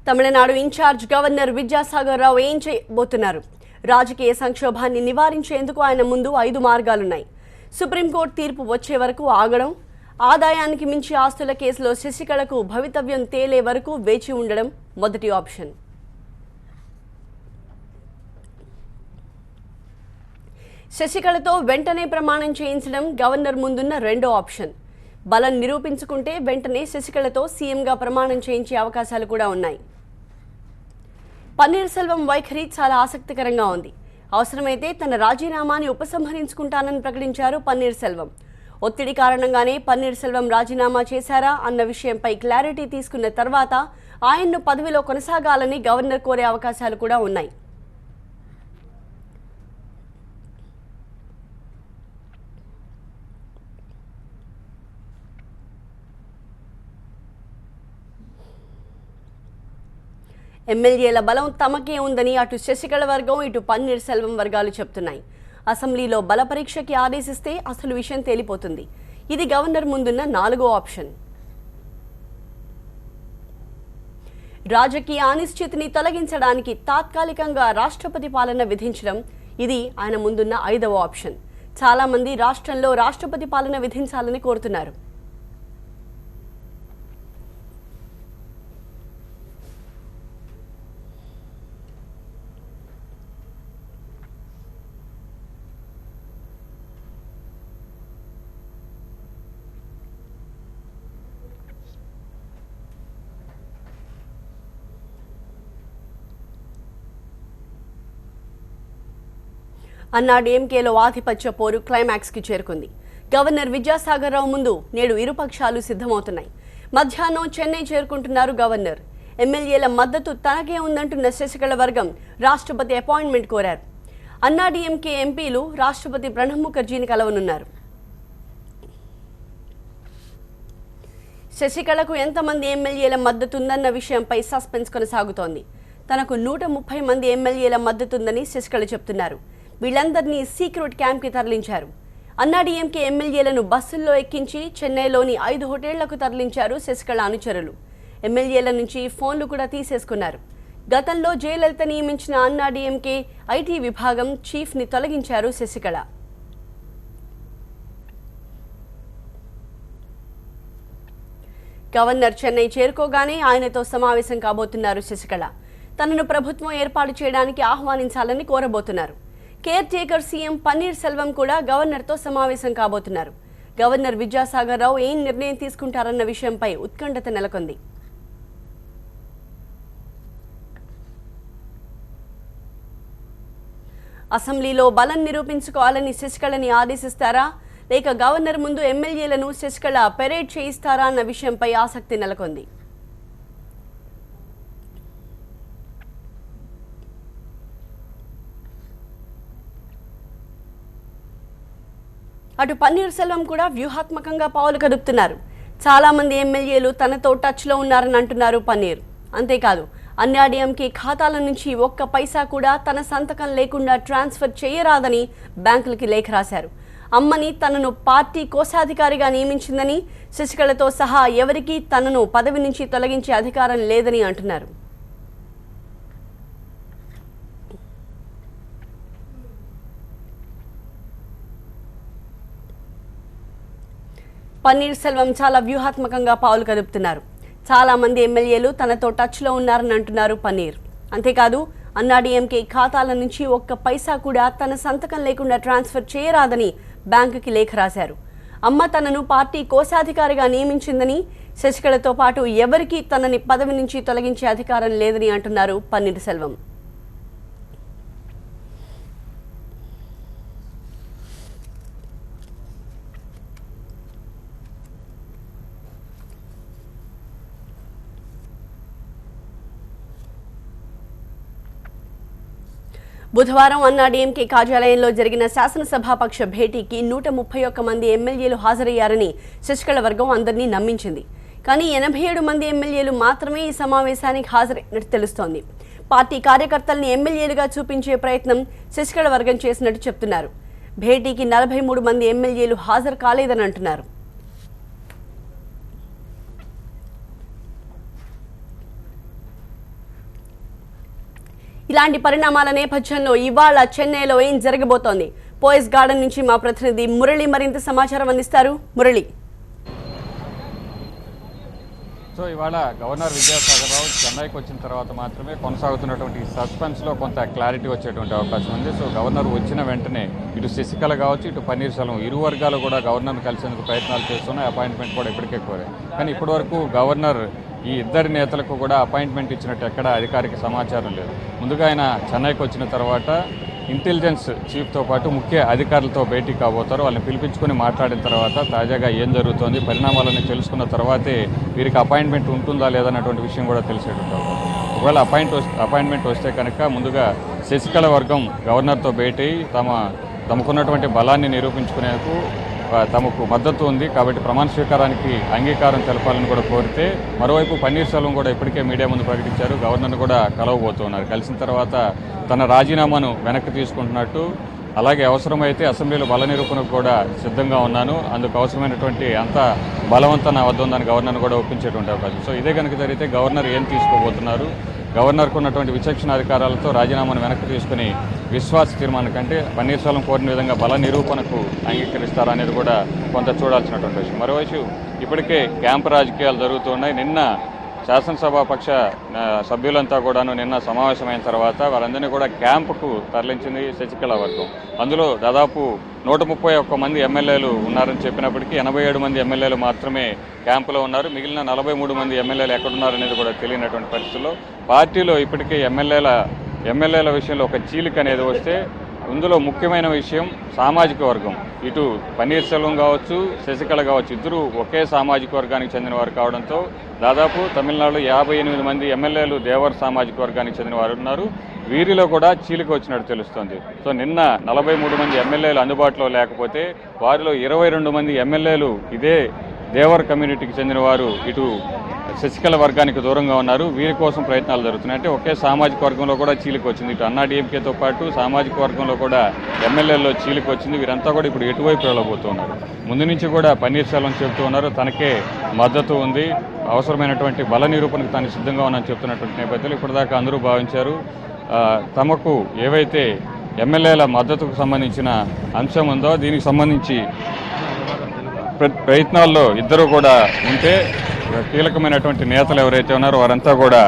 Tamil Nadu incharge governor Vidyasagar Rao ఏం చేయబోతున్నారు? రాజకీయ సంక్షోభాన్ని నివారించేందుకు ఆయన ముందు 5 మార్గాలున్నాయి. సుప్రీంకోర్టు తీర్పు వచ్చే వరకు ఆగడం, ఆదాయానికి మించి ఆస్తుల కేసులో శశికళకు భవితవ్యం తేలే వరకు వేచి ఉండడం మొదటి ఆప్షన్. శశికళతో వెంటనే ప్రమాణం చేయించడం గవర్నర్ ముందున్న రెండో ఆప్షన్. బలం నిరూపించుకుంటే వెంటనే శశికళతో సీఎంగా ప్రమాణం చేయించే అవకాశాలు కూడా ఉన్నాయి. పన్నీర్ సెల్వం వైఖరి చాలా ఆసక్తికరంగా ఉంది. అవసరమైతే తన రాజీనామాని ఉపసంహరించుకుంటానని ప్రకటించారు పన్నీర్ సెల్వం. ఒత్తిడి కారణంగానే పన్నీర్ సెల్వం రాజీనామా చేశారా అన్న విషయంపై క్లారిటీ తీసుకున్న తర్వాత ఆయన్ను పదవిలో కొనసాగాలని గవర్నర్ కోరే అవకాశాలు కూడా ఉన్నాయి. ఎమ్మెల్యేల బలం తమకే ఉందని అటు శశికళ వర్గం ఇటు పన్నీర్ సెల్వం వర్గాలు చెప్తున్నాయి. అసెంబ్లీలో బల పరీక్షకి ఆదేశిస్తే అసలు విషయం తేలిపోతుంది. ఇది గవర్నర్ ముందున్న 4వ ఆప్షన్. రాజకీయ అనిశ్చితిని తొలగించడానికి తాత్కాలికంగా రాష్ట్రపతి పాలన విధించడం ఇది ఆయన ముందున్న 5వ ఆప్షన్. చాలా మంది రాష్ట్రంలో రాష్ట్రపతి పాలన విధించాలని కోరుతున్నారు. అన్నా డీఎంకేలో ఆధిపత్య పోరు క్లైమాక్స్కి చేరుకుంది. గవర్నర్ విద్యాసాగర్ రావు ముందు నేడు ఇరుపక్షాలు సిద్ధమవుతున్నాయి. మధ్యాహ్నం చెన్నై చేరుకుంటున్నారు గవర్నర్. ఎమ్మెల్యేల మద్దతు తనకే ఉందంటున్న శశికళ వర్గం రాష్ట్రపతి అపాయింట్మెంట్ కోరారు. అన్నా డీఎంకే ఎంపీలు రాష్ట్రపతి ప్రణబ్ ముఖర్జీని కలవనున్నారు. శశికళకు ఎంతమంది ఎమ్మెల్యేల మద్దతు ఉందన్న విషయంపై సస్పెన్స్ కొనసాగుతోంది. తనకు 130 మంది ఎమ్మెల్యేల మద్దతుందని శశికళ చెప్తున్నారు. వీళ్ళందరినీ సీక్రెట్ క్యాంప్కి తరలించారు. అన్నా డీఎంకే ఎమ్మెల్యేలను బస్సుల్లో ఎక్కించి చెన్నైలోని 5 హోటళ్లకు తరలించారు శశికళ అనుచరులు. ఎమ్మెల్యేల నుంచి ఫోన్లు కూడా తీసేసుకున్నారు. గతంలో జయలలిత నియమించిన అన్నా డీఎంకే ఐటీ విభాగం చీఫ్ని తొలగించారు శశికళ. గవర్నర్ చెన్నై చేరుకోగానే ఆయనతో సమావేశం కాబోతున్నారు శశికళ. తనను ప్రభుత్వం ఏర్పాటు చేయడానికి ఆహ్వానించాలని కోరబోతున్నారు. Caretaker CM Panneer Selvam కూడా గవర్నర్తో సమావేశం కాబోతున్నారు. గవర్నర్ విద్యాసాగర్ రావు ఏం నిర్ణయం తీసుకుంటారన్న విషయంపై ఉత్కంఠత నెలకొంది. అసెంబ్లీలో బలం నిరూపించుకోవాలని శశికళని ఆదేశిస్తారా, లేక గవర్నర్ ముందు ఎమ్మెల్యేలను శశికళ పెరేడ్ చేయిస్తారా అన్న విషయంపై ఆసక్తి నెలకొంది. అటు పన్నీర్ సెల్వం కూడా వ్యూహాత్మకంగా పావులు కదుపుతున్నారు. చాలా మంది ఎమ్మెల్యేలు తనతో టచ్లో ఉన్నారని అంటున్నారు పన్నీర్. అంతేకాదు అన్నా డీఎంకే ఖాతాల నుంచి ఒక్క పైసా కూడా తన సంతకం లేకుండా ట్రాన్స్ఫర్ చేయరాదని బ్యాంకులకి లేఖ రాశారు. అమ్మని తనను పార్టీ కోశాధికారిగా నియమించిందని, శశికళతో సహా ఎవరికీ తనను పదవి నుంచి తొలగించే అధికారం లేదని అంటున్నారు. పన్నీర్ సెల్వం చాలా వ్యూహాత్మకంగా పావులు కదుపుతున్నారు. చాలా మంది ఎమ్మెల్యేలు తనతో టచ్లో ఉన్నారని అంటున్నారు పన్నీర్. అంతేకాదు అన్నా డీఎంకే ఖాతాల నుంచి ఒక్క పైసా కూడా తన సంతకం లేకుండా ట్రాన్స్ఫర్ చేయరాదని బ్యాంకుకి లేఖ రాశారు. అమ్మ తనను పార్టీ కోశాధికారిగా నియమించిందని, శశికళతో పాటు ఎవరికీ తనని పదవి నుంచి తొలగించే అధికారం లేదని అంటున్నారు పన్నీర్ సెల్వం. బుధవారం అన్నా డీఎంకే కార్యాలయంలో జరిగిన శాసనసభాపక్ష భేటీకి 131 మంది ఎమ్మెల్యేలు హాజరయ్యారని శశికళ వర్గం అందరినీ నమ్మించింది. కానీ 87 మంది ఎమ్మెల్యేలు మాత్రమే ఈ సమావేశానికి హాజరైనట్టు తెలుస్తోంది. పార్టీ కార్యకర్తల్ని ఎమ్మెల్యేలుగా చూపించే ప్రయత్నం శశికళ వర్గం చేసినట్టు చెప్తున్నారు. భేటీకి 43 మంది ఎమ్మెల్యేలు హాజరు కాలేదని అంటున్నారు. ఇలాంటి పరిణామాల నేపథ్యంలో ఇవాళ చెన్నైలో ఏం జరగబోతోంది? పోయస్ గార్డెన్ నుంచి మా ప్రతినిధి మురళి మరింత సమాచారం అందిస్తారు. మురళి. సో ఇవాళ గవర్నర్ విద్యాసాగర్ రావు చెన్నైకి వచ్చిన తర్వాత మాత్రమే కొనసాగుతున్నటువంటి సస్పెన్స్లో కొంత క్లారిటీ వచ్చేటువంటి అవకాశం ఉంది. సో గవర్నర్ వచ్చిన వెంటనే ఇటు శశికళ కావచ్చు, ఇటు పన్నీర్ సెల్వం ఇరు వర్గాలు కూడా గవర్నర్ను కలిసేందుకు ప్రయత్నాలు చేస్తున్నాయి. అపాయింట్మెంట్ కూడా ఇప్పటికే కోరాయి. కానీ ఇప్పటివరకు గవర్నర్ ఈ ఇద్దరి నేతలకు కూడా అపాయింట్మెంట్ ఇచ్చినట్టు ఎక్కడ అధికారిక సమాచారం లేదు. ముందుగా ఆయన చెన్నైకి వచ్చిన తర్వాత ఇంటెలిజెన్స్ చీఫ్తో పాటు ముఖ్య అధికారులతో భేటీ కాబోతారు. వాళ్ళని పిలిపించుకొని మాట్లాడిన తర్వాత తాజాగా ఏం జరుగుతోంది, పరిణామాలను తెలుసుకున్న తర్వాతే వీరికి అపాయింట్మెంట్ ఉంటుందా లేదన్నటువంటి విషయం కూడా తెలిసేటువంటి ఒకవేళ అపాయింట్మెంట్ వస్తే కనుక ముందుగా శశికళ వర్గం గవర్నర్తో భేటీ తమకున్నటువంటి బలాన్ని నిరూపించుకునేందుకు తమకు మద్దతు ఉంది కాబట్టి ప్రమాణ స్వీకారానికి అంగీకారం తెలపాలని కూడా కోరితే, మరోవైపు పన్నీర్ సెల్వం కూడా ఇప్పటికే మీడియా ముందు ప్రకటించారు. గవర్నర్ను కూడా కలవబోతున్నారు. కలిసిన తర్వాత తన రాజీనామాను వెనక్కి తీసుకుంటున్నట్టు, అలాగే అవసరమైతే అసెంబ్లీలో బల నిరూపణకు కూడా సిద్ధంగా ఉన్నాను, అందుకు అవసరమైనటువంటి అంత బలవంతా నా వద్ద ఉందని గవర్నర్ను కూడా ఒప్పించేటువంటి అవకాశం. సో ఇదే కనుక జరిగితే గవర్నర్ ఏం తీసుకోబోతున్నారు, గవర్నర్కు ఉన్నటువంటి విచక్షణ అధికారాలతో రాజీనామాను వెనక్కి తీసుకుని విశ్వాస తీర్మానం కంటే పన్నీర్ సెల్వం కోరిన విధంగా బల నిరూపణకు అంగీకరిస్తారా అనేది కూడా కొంత చూడాల్సినటువంటి విషయం. మరోవైపు ఇప్పటికే క్యాంపు రాజకీయాలు జరుగుతున్నాయి. నిన్న శాసనసభాపక్ష సభ్యులంతా కూడాను నిన్న సమావేశమైన తర్వాత వారందరినీ కూడా క్యాంపుకు తరలించింది శశికళ వర్గం. అందులో దాదాపు 131 మంది ఎమ్మెల్యేలు ఉన్నారని చెప్పినప్పటికీ 87 మంది ఎమ్మెల్యేలు మాత్రమే క్యాంపులో ఉన్నారు. మిగిలిన 43 మంది ఎమ్మెల్యేలు ఎక్కడున్నారనేది కూడా తెలియనటువంటి పరిస్థితుల్లో పార్టీలో ఇప్పటికే ఎమ్మెల్యేల విషయంలో ఒక చీలిక అనేది వస్తే, ఇందులో ముఖ్యమైన విషయం సామాజిక వర్గం. ఇటు పన్నీర్ సెల్వం కావచ్చు, శశికళ కావచ్చు, ఇద్దరు ఒకే సామాజిక వర్గానికి చెందిన వారు కావడంతో దాదాపు తమిళనాడులో 58 మంది ఎమ్మెల్యేలు దేవర్ సామాజిక వర్గానికి చెందిన వారు ఉన్నారు. వీరిలో కూడా చీలిక వచ్చినట్టు తెలుస్తోంది. సో నిన్న 43 మంది ఎమ్మెల్యేలు అందుబాటులో లేకపోతే వారిలో 22 మంది ఎమ్మెల్యేలు ఇదే దేవర్ కమ్యూనిటీకి చెందిన వారు ఇటు శశికళ వర్గానికి దూరంగా ఉన్నారు. వీరి కోసం ప్రయత్నాలు జరుగుతున్నాయి. అంటే ఒకే సామాజిక వర్గంలో కూడా చీలిక వచ్చింది. ఇటు అన్నాడీఎంకేతో పాటు సామాజిక వర్గంలో కూడా ఎమ్మెల్యేల్లో చీలిక వచ్చింది. వీరంతా కూడా ఇప్పుడు ఎటువైపు వెళ్ళబోతున్నారు. ముందు నుంచి కూడా పన్నీర్ సెల్వం చెబుతూ ఉన్నారు తనకే మద్దతు ఉంది, అవసరమైనటువంటి బల నిరూపణకు తాను సిద్ధంగా ఉన్నానని చెప్తున్నటువంటి నేపథ్యంలో ఇప్పటిదాకా అందరూ భావించారు తమకు ఏవైతే ఎమ్మెల్యేల మద్దతుకు సంబంధించిన అంశం ఉందో దీనికి సంబంధించి ప్రయత్నాల్లో ఇద్దరు కూడా ఉంటే కీలకమైనటువంటి నేతలు ఎవరైతే ఉన్నారో వారంతా కూడా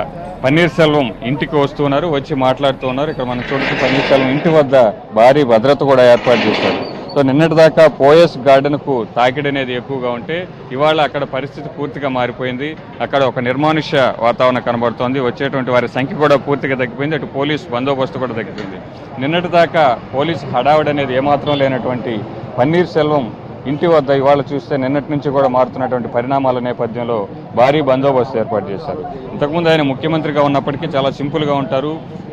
పన్నీర్ సెల్వం ఇంటికి వస్తున్నారు, వచ్చి మాట్లాడుతూ ఉన్నారు. ఇక్కడ మనం చూడొచ్చు పన్నీర్ సెల్వం ఇంటి వద్ద భారీ భద్రత కూడా ఏర్పాటు చేశారు. సో నిన్నటిదాకా పోయస్ గార్డెన్కు తాకిడి అనేది ఎక్కువగా ఉంటే ఇవాళ అక్కడ పరిస్థితి పూర్తిగా మారిపోయింది. అక్కడ ఒక నిర్మానుష్య వాతావరణం కనబడుతోంది. వచ్చేటువంటి వారి సంఖ్య కూడా పూర్తిగా తగ్గిపోయింది. అటు పోలీస్ బందోబస్తు కూడా తగ్గిపోయింది. నిన్నటిదాకా పోలీసు హడావిడి అనేది ఏమాత్రం లేనటువంటి పన్నీర్ సెల్వం ఇంటి వద్ద ఇవాళ చూస్తే నిన్నటి నుంచి కూడా మారుతున్నటువంటి పరిణామాల నేపథ్యంలో భారీ బందోబస్తు ఏర్పాటు చేశారు. ఇంతకుముందు ఆయన ముఖ్యమంత్రిగా ఉన్నప్పటికీ చాలా సింపుల్గా ఉంటారు.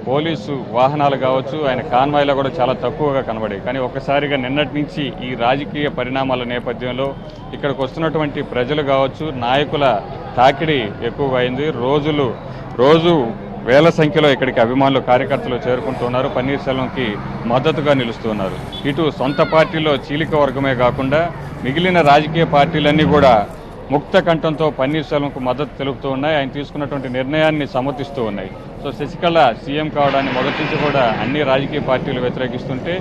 పోలీసు వాహనాలు కావచ్చు, ఆయన కాన్వాయ్లో కూడా చాలా తక్కువగా కనబడాయి. కానీ ఒక్కసారిగా నిన్నటి నుంచి ఈ రాజకీయ పరిణామాల నేపథ్యంలో ఇక్కడికి వస్తున్నటువంటి ప్రజలు కావచ్చు, నాయకుల తాకిడి ఎక్కువగా అయింది. రోజు వేల సంఖ్యలో ఇక్కడికి అభిమానులు, కార్యకర్తలు చేరుకుంటున్నారు. పన్నీర్ సెల్వంకి మద్దతుగా నిలుస్తున్నారు. ఇటు సొంత పార్టీలో చీలిక వర్గమే కాకుండా మిగిలిన రాజకీయ పార్టీలన్నీ కూడా ముక్త కంఠంతో పన్నీర్ సెల్వంకు మద్దతు తెలుపుతూ ఉన్నాయి. ఆయన తీసుకున్నటువంటి నిర్ణయాన్ని సమర్థిస్తూ ఉన్నాయి. సో శశికళ సీఎం కావడాన్ని మొదటి నుంచి కూడా అన్ని రాజకీయ పార్టీలు వ్యతిరేకిస్తుంటే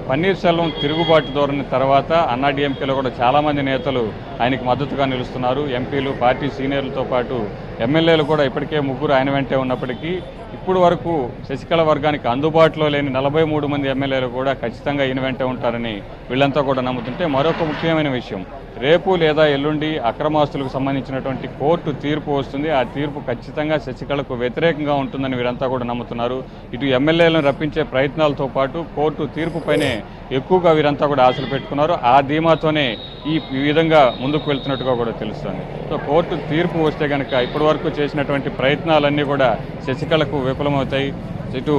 పన్నీర్ సెల్వం తిరుగుబాటు ధోరణి తర్వాత అన్నాడీఎంకేలో కూడా చాలామంది నేతలు ఆయనకు మద్దతుగా నిలుస్తున్నారు. ఎంపీలు, పార్టీ సీనియర్లతో పాటు ఎమ్మెల్యేలు కూడా ఇప్పటికే 3 ఆయన వెంటే ఉన్నప్పటికీ ఇప్పుడు వరకు శశికళ వర్గానికి అందుబాటులో లేని 43 మంది ఎమ్మెల్యేలు కూడా ఖచ్చితంగా ఈయన వెంటే ఉంటారని వీళ్ళంతా కూడా నమ్ముతుంటే, మరొక ముఖ్యమైన విషయం రేపు లేదా ఎల్లుండి అక్రమాస్తులకు సంబంధించినటువంటి కోర్టు తీర్పు వస్తుంది. ఆ తీర్పు ఖచ్చితంగా శశికళకు వ్యతిరేకంగా ఉంటుందని వీరంతా కూడా నమ్ముతున్నారు. ఇటు ఎమ్మెల్యేలను రప్పించే ప్రయత్నాలతో పాటు కోర్టు తీర్పుపైనే ఎక్కువగా వీరంతా కూడా ఆశలు పెట్టుకున్నారు. ఆ ధీమాతోనే ఈ విధంగా ముందుకు వెళ్తున్నట్టుగా కూడా తెలుస్తుంది. సో కోర్టు తీర్పు వస్తే కనుక ఇప్పటి వరకు చేసినటువంటి ప్రయత్నాలన్నీ కూడా శశికళకు విఫలమవుతాయి. ఇటు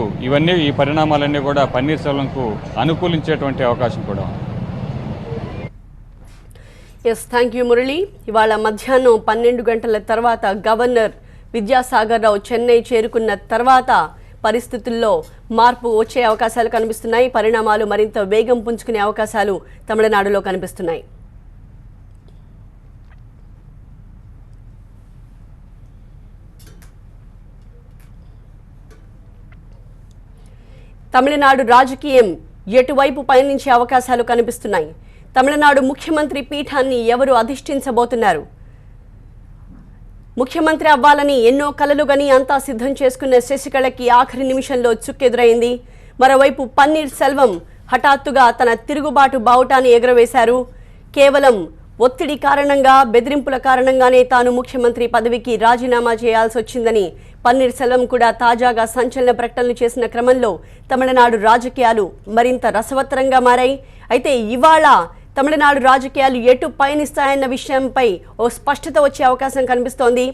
ఈ పరిణామాలన్నీ కూడా పన్నీర్ సెల్వంకు అనుకూలించేటువంటి అవకాశం కూడా ఉంది. Thank you Murali. ఇవాళ మధ్యాహ్నం 12 గంటల తర్వాత గవర్నర్ విద్యాసాగర్ రావు చెన్నై చేరుకున్న తర్వాత పరిస్థితుల్లో మార్పు వచ్చే అవకాశాలు కనిపిస్తున్నాయి. పరిణామాలు మరింత వేగం పుంజుకునే అవకాశాలు తమిళనాడులో కనిపిస్తున్నాయి. తమిళనాడు రాజకీయం ఎటువైపు పయనించే అవకాశాలు కనిపిస్తున్నాయి. తమిళనాడు ముఖ్యమంత్రి పీఠాన్ని ఎవరు అధిష్ఠించబోతున్నారు? ముఖ్యమంత్రి అవ్వాలని ఎన్నో కలలుగని అంతా సిద్ధం చేసుకున్న శశికళకి ఆఖరి నిమిషంలో చుక్కెదురైంది. మరోవైపు పన్నీర్ సెల్వం హఠాత్తుగా తన తిరుగుబాటు బావుటాన్ని ఎగురవేశారు. కేవలం ఒత్తిడి కారణంగా, బెదిరింపుల కారణంగానే తాను ముఖ్యమంత్రి పదవికి రాజీనామా చేయాల్సి వచ్చిందని పన్నీర్ సెల్వం కూడా తాజాగా సంచలన ప్రకటనలు చేసిన క్రమంలో తమిళనాడు రాజకీయాలు మరింత రసవత్తరంగా మారాయి. అయితే ఇవాళ తమిళనాడు రాజకీయాలు ఎటు పయనిస్తాయన్న విషయంపై ఓ స్పష్టత వచ్చే అవకాశం కనిపిస్తోంది.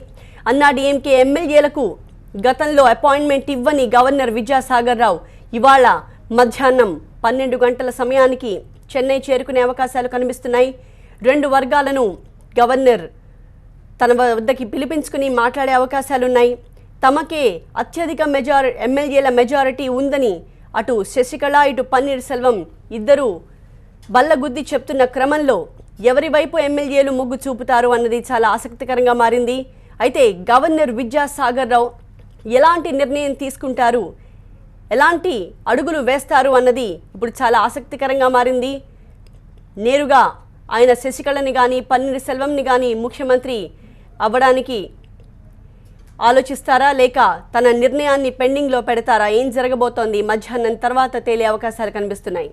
అన్నాడీఎంకే ఎమ్మెల్యేలకు గతంలో అపాయింట్మెంట్ ఇవ్వని గవర్నర్ విద్యాసాగర్ రావు ఇవాళ మధ్యాహ్నం 12 గంటల సమయానికి చెన్నై చేరుకునే అవకాశాలు కనిపిస్తున్నాయి. 2 వర్గాలను గవర్నర్ తన వద్దకి పిలిపించుకుని మాట్లాడే అవకాశాలున్నాయి. తమకే అత్యధిక ఎమ్మెల్యేల మెజారిటీ ఉందని అటు శశికళ ఇటు పన్నీర్ సెల్వం ఇద్దరూ బల్లగుద్ది చెప్తున్న క్రమంలో ఎవరి వైపు ఎమ్మెల్యేలు మొగ్గు చూపుతారు అన్నది చాలా ఆసక్తికరంగా మారింది. అయితే గవర్నర్ విద్యాసాగర్ రావు ఎలాంటి నిర్ణయం తీసుకుంటారు, ఎలాంటి అడుగులు వేస్తారు అన్నది ఇప్పుడు చాలా ఆసక్తికరంగా మారింది. నేరుగా ఆయన శశికళని కానీ పన్నీర్ సెల్వంని కానీ ముఖ్యమంత్రి అవ్వడానికి ఆలోచిస్తారా, లేక తన నిర్ణయాన్ని పెండింగ్లో పెడతారా? ఏం జరగబోతోంది? మధ్యాహ్నం తర్వాత తేలే అవకాశాలు కనిపిస్తున్నాయి.